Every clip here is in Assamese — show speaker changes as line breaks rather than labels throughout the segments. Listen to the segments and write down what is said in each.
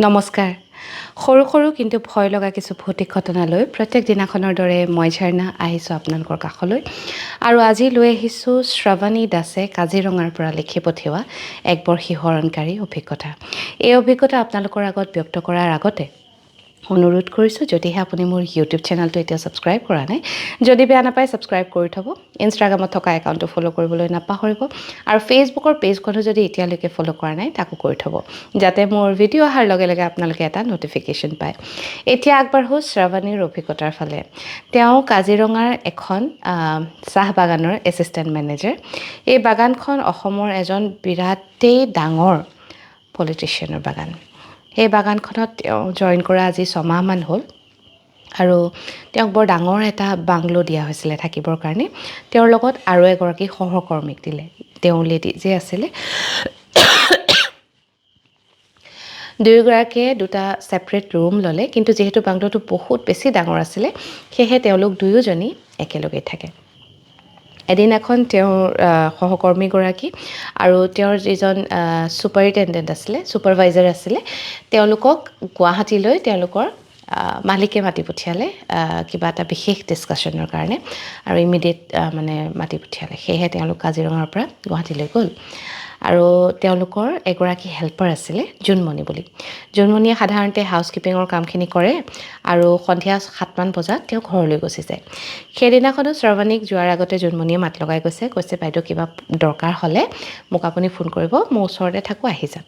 নমস্কাৰ। সৰু সৰু কিন্তু ভয় লগা কিছু ভৌতিক ঘটনালৈ প্ৰত্যেক দিনাখনৰ দৰে মই ঝৰ্ণা আহিছোঁ আপোনালোকৰ কাষলৈ। আৰু আজি লৈ আহিছোঁ শ্ৰাৱণী দাসে কাজিৰঙাৰ পৰা লিখি পঠিওৱা এক বৰ শিহৰণকাৰী অভিজ্ঞতা। এই অভিজ্ঞতা আপোনালোকৰ আগত ব্যক্ত কৰাৰ আগতে অনুৰোধ কৰিছোঁ, যদিহে আপুনি মোৰ ইউটিউব চেনেলটো এতিয়া ছাবস্ক্ৰাইব কৰা নাই, যদি বেয়া নাপায় ছাবস্ক্ৰাইব কৰি থ'ব। ইনষ্টাগ্ৰামত থকা একাউণ্টটো ফ'ল' কৰিবলৈ নাপাহৰিব। আৰু ফেচবুকৰ পেজখনো যদি এতিয়ালৈকে ফ'ল' কৰা নাই, তাকো কৰি থ'ব, যাতে মোৰ ভিডিঅ' অহাৰ লগে লগে আপোনালোকে এটা ন'টিফিকেশ্যন পায়। এতিয়া আগবাঢ়োঁ শ্ৰাৱণীৰ অভিজ্ঞতাৰ ফালে। তেওঁ কাজিৰঙাৰ এখন চাহ বাগানৰ এছিষ্টেণ্ট মেনেজাৰ। এই বাগানখন অসমৰ এজন বিৰাটেই ডাঙৰ পলিটিচিয়ানৰ বাগান। সেই বাগানখনত তেওঁ জইন কৰা আজি 6 মাহমান হ'ল। আৰু তেওঁক বৰ ডাঙৰ এটা বাংলো দিয়া হৈছিলে থাকিবৰ কাৰণে। তেওঁৰ লগত আৰু এগৰাকী সহকৰ্মীক দিলে। তেওঁ লেডি যে আছিলে, দুয়োগৰাকীয়ে দুটা ছেপাৰেট ৰুম ল'লে, কিন্তু যিহেতু বাংলোটো বহুত বেছি ডাঙৰ আছিলে, সেয়েহে তেওঁলোক দুয়োজনী একেলগেই থাকে। এদিনাখন তেওঁৰ সহকৰ্মীগৰাকী আৰু তেওঁৰ যিজন ছুপাৰিণ্টেণ্ডেণ্ট আছিলে, ছুপাৰভাইজাৰ আছিলে, তেওঁলোকক গুৱাহাটীলৈ তেওঁলোকৰ মালিকে মাতি পঠিয়ালে কিবা এটা বিশেষ ডিছকাশ্যনৰ কাৰণে, আৰু ইমিডিয়েট মাতি পঠিয়ালে। সেয়েহে তেওঁলোক কাজিৰঙাৰ পৰা গুৱাহাটীলৈ গ'ল। আৰু তেওঁলোকৰ এগৰাকী হেল্পাৰ আছিলে জোনমণি বুলি। জোনমণিয়ে সাধাৰণতে হাউচকিপিঙৰ কামখিনি কৰে আৰু সন্ধিয়া 7মান বজাত তেওঁ ঘৰলৈ গুচি যায়। সেইদিনাখনো শ্ৰাৱণীক যোৱাৰ আগতে জোনমণিয়ে মাত লগাই কৈছে, বাইদেউ কিবা দৰকাৰ হ'লে মোক আপুনি ফোন কৰিব, মই ওচৰতে থাকোঁ, আহি যাম।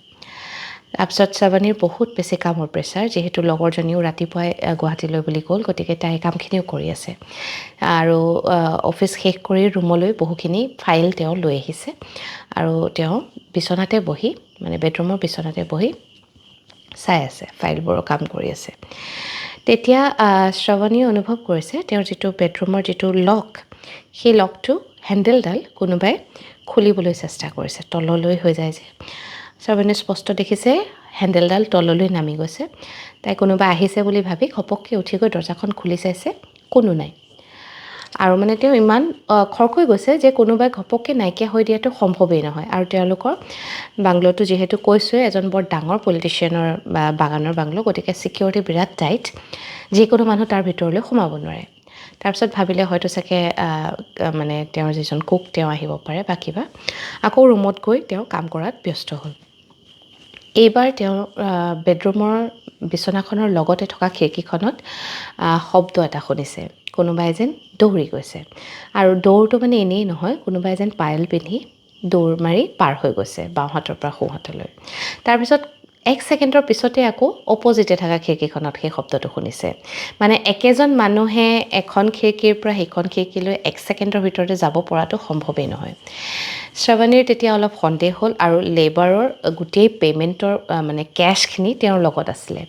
তাৰপিছত শ্ৰাৱণীৰ বহুত বেছি কামৰ প্ৰেছাৰ, যিহেতু লগৰজনীও ৰাতিপুৱাই গুৱাহাটীলৈ বুলি গ'ল, গতিকে তাই কামখিনিও কৰি আছে। আৰু অফিচ শেষ কৰি ৰুমলৈ বহুখিনি ফাইল তেওঁ লৈ আহিছে। আৰু তেওঁ বিচনাতে বহি, বেডৰুমৰ বিচনাতে বহি চাই আছে, ফাইলবোৰৰ কাম কৰি আছে। তেতিয়া শ্ৰাৱণীয়ে অনুভৱ কৰিছে তেওঁৰ যিটো বেডৰুমৰ যিটো লক, সেই লকটো হেণ্ডেলডাল কোনোবাই খুলিবলৈ চেষ্টা কৰিছে, তললৈ হৈ যায় যে। শ্ৰাৱণীয়ে স্পষ্ট দেখিছে হেণ্ডেলডাল তললৈ নামি গৈছে। তাই কোনোবা আহিছে বুলি ভাবি ঘপককৈ উঠি গৈ দৰজাখন খুলি চাইছে, কোনো নাই। আৰু তেওঁ ইমান খৰকৈ গৈছে যে কোনোবাই ঘপককৈ নাইকিয়া হৈ দিয়াটো সম্ভৱেই নহয়। আৰু তেওঁলোকৰ বাংলোটো যিহেতু কৈছোৱে এজন বৰ ডাঙৰ পলিটিচিয়ানৰ বাগানৰ বাংলো, গতিকে ছিকিউৰিটি বিৰাট টাইট, যিকোনো মানুহ তাৰ ভিতৰলৈ সোমাব নোৱাৰে। তাৰপিছত ভাবিলে হয়তো চাগে তেওঁৰ যিজন কুক তেওঁ আহিব পাৰে বা কিবা। আকৌ ৰুমত গৈ তেওঁ কাম কৰাত ব্যস্ত হ'ল। এইবাৰ তেওঁ বেডৰুমৰ বিচনাখনৰ লগতে থকা খিৰিকীখনত শব্দ এটা শুনিছে, কোনোবাই যেন দৌৰি গৈছে। আৰু দৌৰটো এনেই নহয়, কোনোবাই যেন পায়েল পিন্ধি দৌৰ মাৰি পাৰ হৈ গৈছে বাওঁহাতৰ পৰা সোঁহাতলৈ। তাৰপিছত 1 ছেকেণ্ডৰ পিছতে আকৌ অপজিতে থকা খিৰিকীখনত সেই শব্দটো শুনিছে। একেজন মানুহে এখন খিৰিকীৰ পৰা সেইখন খিৰিকীলৈ 1 ছেকেণ্ডৰ ভিতৰতে যাব পৰাটো সম্ভৱেই নহয়। শ্ৰাৱণীৰ তেতিয়া অলপ সন্দেহ হ'ল, আৰু লেবাৰৰ গোটেই পে'মেণ্টৰ কেছখিনি তেওঁৰ লগত আছিলে।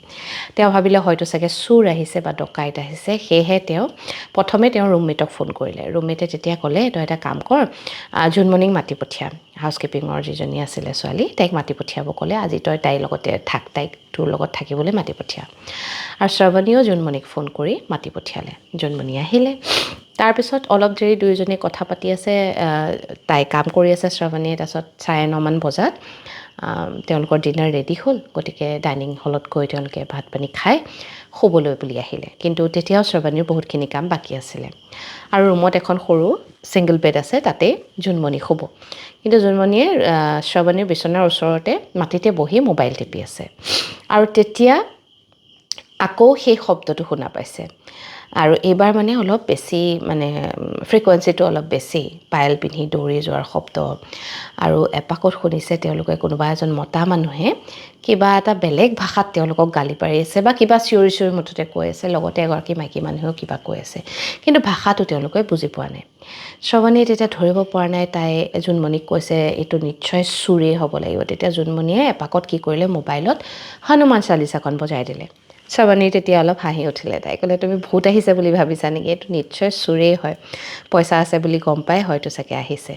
তেওঁ ভাবিলে হয়তো চাগে চোৰ আহিছে বা ডকাইত আহিছে। সেয়েহে তেওঁ প্ৰথমে তেওঁৰ ৰুমমেটক ফোন কৰিলে। ৰুমমেটে তেতিয়া ক'লে, তই এটা কাম কৰ, জোনমণিক মাতি পঠিয়া, হাউচকিপিঙৰ যিজনী আছিলে ছোৱালী, তাইক মাতি পঠিয়াব ক'লে, আজি তই তাইৰ লগতে থাক, তাইক তোৰ লগত থাকিবলৈ মাতি পঠিয়া। আৰু শ্ৰাৱণীয়েও জোনমণিক ফোন কৰি মাতি পঠিয়ালে। জোনমণি আহিলে। তাৰপিছত অলপ দেৰি দুয়োজনে কথা পাতি আছে, তাই কাম কৰি আছে শ্ৰাৱণীয়ে। তাৰপিছত 9:30মান বজাত তেওঁলোকৰ ডিনাৰ ৰেডি হ'ল, গতিকে ডাইনিং হলত গৈ তেওঁলোকে ভাত পানী খাই শুবলৈ বুলি আহিলে। কিন্তু তেতিয়াও শ্ৰাৱণীৰ বহুতখিনি কাম বাকী আছিলে। আৰু ৰুমত এখন সৰু ছিংগল বেড আছে, তাতেই জোনমণি শুব। কিন্তু জোনমণিয়ে শ্ৰাৱণীৰ বিচনাৰ ওচৰতে মাটিতে বহি মোবাইল টিপি আছে। আৰু তেতিয়া আকৌ সেই শব্দটো শুনা পাইছে। আৰু এইবাৰ অলপ বেছি ফ্ৰিকুৱেঞ্চিটো অলপ বেছি, পায়েল পিন্ধি দৌৰি যোৱাৰ শব্দ। আৰু এপাকত শুনিছে তেওঁলোকে কোনোবা এজন মতা মানুহে কিবা এটা বেলেগ ভাষাত তেওঁলোকক গালি পাৰি আছে বা কিবা চিঞৰি চিঞৰি মুঠতে কৈ আছে। লগতে এগৰাকী মাইকী মানুহেও কিবা কৈ আছে, কিন্তু ভাষাটো তেওঁলোকে বুজি পোৱা নাই। শ্ৰাৱণীয়ে তেতিয়া ধৰিব পৰা নাই। তাই জোনমণিক কৈছে, এইটো নিশ্চয় চোৰেই হ'ব লাগিব। তেতিয়া জোনমণিয়ে এপাকত কি কৰিলে, মোবাইলত হনুমান চালিচাখন বজাই দিলে। শ্ৰাৱণীৰ তেতিয়া অলপ হাঁহি উঠিলে। তাই ক'লে, তুমি ভূত আহিছে বুলি ভাবিছা নেকি? এইটো নিশ্চয় চোৰেই হয়, পইচা আছে বুলি গম পাই হয়তো চাগে আহিছে।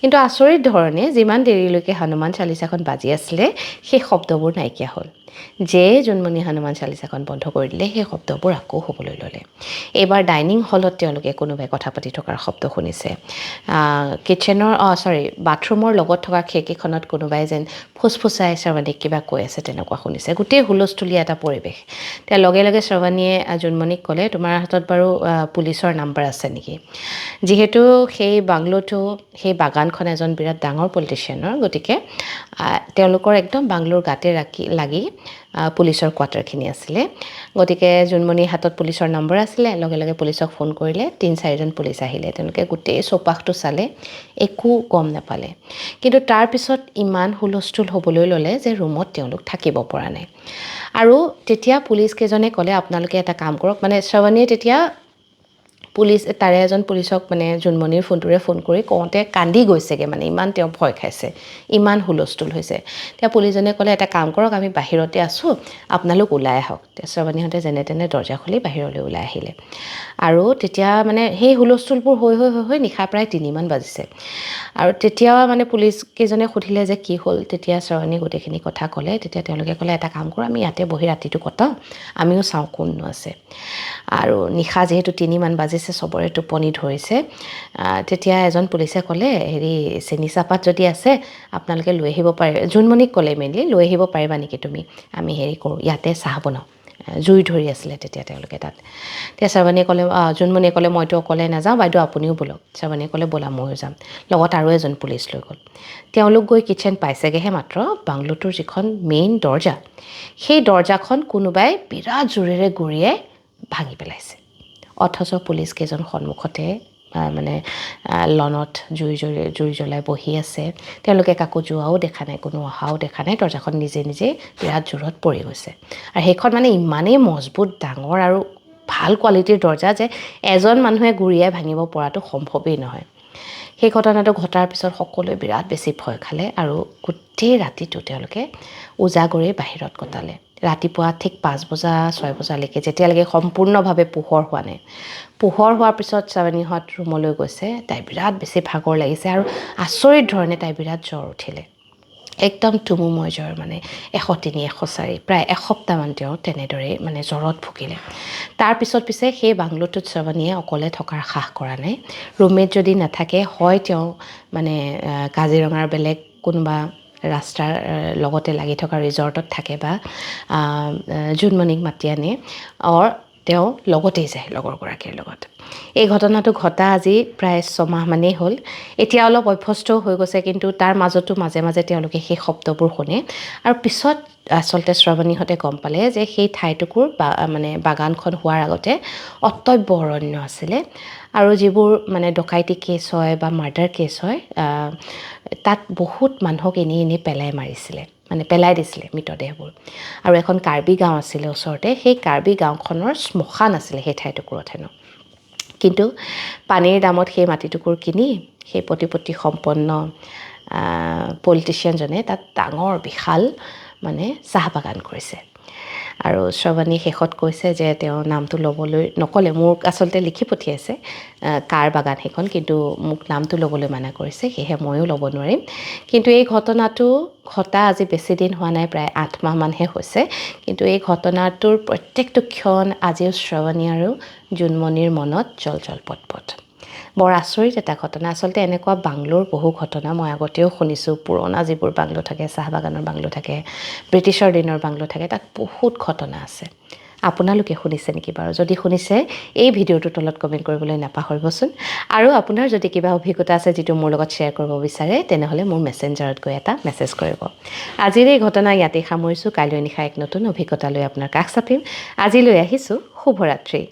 কিন্তু আচৰিত ধৰণে যিমান দেৰিলৈকে হনুমান চালিচাখন বাজি আছিলে, সেই শব্দবোৰ নাইকিয়া হ'ল। জোনমণি হনুমান চালিচাখন বন্ধ কৰি দিলে, সেই শব্দবোৰ আকৌ হ'বলৈ ল'লে। এইবাৰ ডাইনিং হলত তেওঁলোকে কোনোবাই কথা পাতি থকাৰ শব্দ শুনিছে। বাথৰুমৰ লগত থকা খিৰিকীখনত কোনোবাই যেন ফুচফুচাই শ্ৰাৱণীক কিবা কৈ আছে তেনেকুৱা শুনিছে। গোটেই হুলস্থুলীয়া এটা পৰিৱেশ। তেতিয়া লগে লগে শ্ৰাৱণীয়ে জোনমণিক ক'লে, তোমাৰ হাতত বাৰু পুলিচৰ নাম্বাৰ আছে নেকি? যিহেতু সেই বাংলোটো, সেই বাগানখন এজন বিৰাট ডাঙৰ পলিটিচিয়ানৰ, গতিকে তেওঁলোকৰ একদম বাংলোৰ গাতে লাগি পুলিচৰ কোৱাৰ্টাৰখিনি আছিলে। গতিকে জোনমণিৰ হাতত পুলিচৰ নম্বৰ আছিলে। লগে লগে পুলিচক ফোন কৰিলে, 3-4জন পুলিচ আহিলে। তেওঁলোকে গোটেই চৌপাশটো চালে, একো গম নাপালে। কিন্তু তাৰপিছত ইমান হুলস্থুল হ'বলৈ ল'লে যে ৰুমত তেওঁলোক থাকিব পৰা নাই। আৰু তেতিয়া পুলিচকেইজনে ক'লে, আপোনালোকে এটা কাম কৰক, মানে শ্ৰাৱণীয়ে তেতিয়া তাৰে এজন পুলিচক মানে জোনমণিৰ ফোনটোৰে ফোন কৰি কওঁতে কান্দি গৈছেগৈ, মানে ইমান তেওঁ ভয় খাইছে, ইমান হুলস্থুল হৈছে। তেতিয়া পুলিচজনে ক'লে, এটা কাম কৰক, আমি বাহিৰতে আছোঁ, আপোনালোক ওলাই আহক। শ্ৰাৱণীহঁতে যেনে তেনে দৰ্জা খুলি বাহিৰলৈ ওলাই আহিলে। আৰু তেতিয়া মানে সেই হুলস্থুলবোৰ হৈ নিশা প্ৰায় 3মান বাজিছে। আৰু তেতিয়া মানে পুলিচকেইজনে সুধিলে যে কি হ'ল। তেতিয়া শ্ৰাৱণীয়ে গোটেইখিনি কথা ক'লে। তেতিয়া তেওঁলোকে ক'লে, এটা কাম কৰোঁ, আমি ইয়াতে বহি ৰাতিটো কটাওঁ, আমিও চাওঁ কোননো আছে। আৰু নিশা যিহেতু 3মান বাজিছে, চবৰে টোপনি ধৰিছে। তেতিয়া এজন পুলিচে ক'লে, চেনি চাহপাত যদি আছে আপোনালোকে লৈ আহিব পাৰে। জোনমণিক ক'লে মেইনলি, লৈ আহিব পাৰিবা নেকি তুমি? আমি কৰোঁ, ইয়াতে চাহ বনাওঁ। জুই ধৰি আছিলে তেতিয়া তেওঁলোকে তাত। তেতিয়া জোনমণিয়ে ক'লে, মইতো অকলে নাযাওঁ, বাইদেউ আপুনিও ব'লক। শ্ৰাৱণীয়ে ক'লে, ব'লা ময়ো যাম। লগত আৰু এজন পুলিচ লৈ গ'ল। তেওঁলোক গৈ কিটচেন পাইছেগৈহে মাত্ৰ, বাংলোটোৰ যিখন মেইন দৰ্জা, সেই দৰ্জাখন কোনোবাই বিৰাট জোৰেৰে গুৰিয়াই ভাঙি পেলাইছে। অথচ পুলিচকেইজন সন্মুখতে মানে লনত জুই জ্বলাই বহি আছে। তেওঁলোকে কাকো যোৱাও দেখা নাই, কোনো অহাও দেখা নাই। দৰ্জাখন নিজে নিজে বিৰাট জোৰত পৰি গৈছে। আৰু সেইখন মানে ইমানেই মজবুত, ডাঙৰ আৰু ভাল কোৱালিটিৰ দৰ্জা যে এজন মানুহে গুৰিয়াই ভাঙিব পৰাটো সম্ভৱেই নহয়। সেই ঘটনাটো ঘটাৰ পিছত সকলোৱে বিৰাট বেছি ভয় খালে আৰু গোটেই ৰাতিটো তেওঁলোকে উজাগৰে বাহিৰত কটালে। ৰাতিপুৱা ঠিক 5-6 বজালৈকে, যেতিয়ালৈকে সম্পূৰ্ণভাৱে পোহৰ হোৱা নাই। পোহৰ হোৱাৰ পিছত শ্ৰাৱণীহঁত ৰুমলৈ গৈছে। তাই বিৰাট বেছি ভাগৰ লাগিছে আৰু আচৰিত ধৰণে তাই বিৰাট জ্বৰ উঠিলে। একদম তুমুময় জ্বৰ, মানে 103-104, প্ৰায় এসপ্তাহমান তেওঁ তেনেদৰেই মানে জ্বৰত ভুগিলে। তাৰপিছত পিছে সেই বাংলোটোত শ্ৰাৱণীয়ে অকলে থকাৰ সাহ কৰা নাই। ৰুমমেট যদি নাথাকে, হয় তেওঁ মানে কাজিৰঙাৰ বেলেগ কোনোবা ৰাস্তাৰ লগতে লাগি থকা ৰিজৰ্টত থাকে, বা জোনমণিক মাতি আনে, তেওঁ লগতেই যায় লগৰগৰাকীৰ লগত। এই ঘটনাটো ঘটা আজি প্ৰায় 6 মাহমানেই হ'ল। এতিয়া অলপ অভ্যস্তও হৈ গৈছে, কিন্তু তাৰ মাজতো মাজে মাজে তেওঁলোকে সেই শব্দবোৰ শুনে। আৰু পিছত আচলতে শ্ৰাৱণীহঁতে গম পালে যে সেই ঠাইটুকুৰ মানে বাগানখন হোৱাৰ আগতে অটব্য অৰণ্য আছিলে। আৰু যিবোৰ মানে ডকাইতি কেছ হয় বা মাৰ্ডাৰ কেছ হয়, তাত বহুত মানুহক এনেই পেলাই মাৰিছিলে, মানে পেলাই দিছিলে মৃতদেহবোৰ। আৰু এখন কাৰ্বি গাঁও আছিলে ওচৰতে, সেই কাৰ্বি গাঁওখনৰ শ্মশান আছিলে সেই ঠাইটুকুৰত হেনো। কিন্তু পানীৰ দামত সেই মাটিটুকুৰ কিনি সেই প্ৰতিপত্তি সম্পন্ন পলিটিচিয়ানজনে তাত ডাঙৰ বিশাল মানে চাহ বাগান কৰিছে। আৰু শ্ৰাৱণী শেষত কৈছে যে তেওঁৰ নামটো ল'বলৈ নক'লে, মোক আচলতে লিখি পঠিয়াইছে কাৰ বাগান সেইখন, কিন্তু মোক নামটো ল'বলৈ মানা কৰিছে, সেয়েহে ময়ো ল'ব নোৱাৰিম। কিন্তু এই ঘটনাটো ঘটা আজি বেছি দিন হোৱা নাই, প্ৰায় 8 মাহমানহে হৈছে। কিন্তু এই ঘটনাটোৰ প্ৰত্যেকটো ক্ষণ আজিও শ্ৰাৱণী আৰু জোনমণিৰ মনত জল পট। বৰ আচৰিত এটা ঘটনা। আচলতে এনেকুৱা বাংলোৰ বহু ঘটনা মই আগতেও শুনিছোঁ। পুৰণা যিবোৰ বাংলো থাকে, চাহ বাগানৰ বাংলো থাকে, ব্ৰিটিছৰ দিনৰ বাংলো থাকে, তাত বহুত ঘটনা আছে। আপোনালোকে শুনিছে নেকি বাৰু? যদি শুনিছে, এই ভিডিঅ'টোৰ তলত কমেণ্ট কৰিবলৈ নাপাহৰিবচোন। আৰু আপোনাৰ যদি কিবা অভিজ্ঞতা আছে যিটো মোৰ লগত শ্বেয়াৰ কৰিব বিচাৰে, তেনেহ'লে মোৰ মেছেঞ্জাৰত গৈ এটা মেছেজ কৰিব। আজিৰ এই ঘটনা ইয়াতেই সামৰিছোঁ। কাইলৈ নিশা এক নতুন অভিজ্ঞতা লৈ আপোনাৰ কাষ চাপিম। আজিলৈ আহিছোঁ। শুভৰাত্ৰি।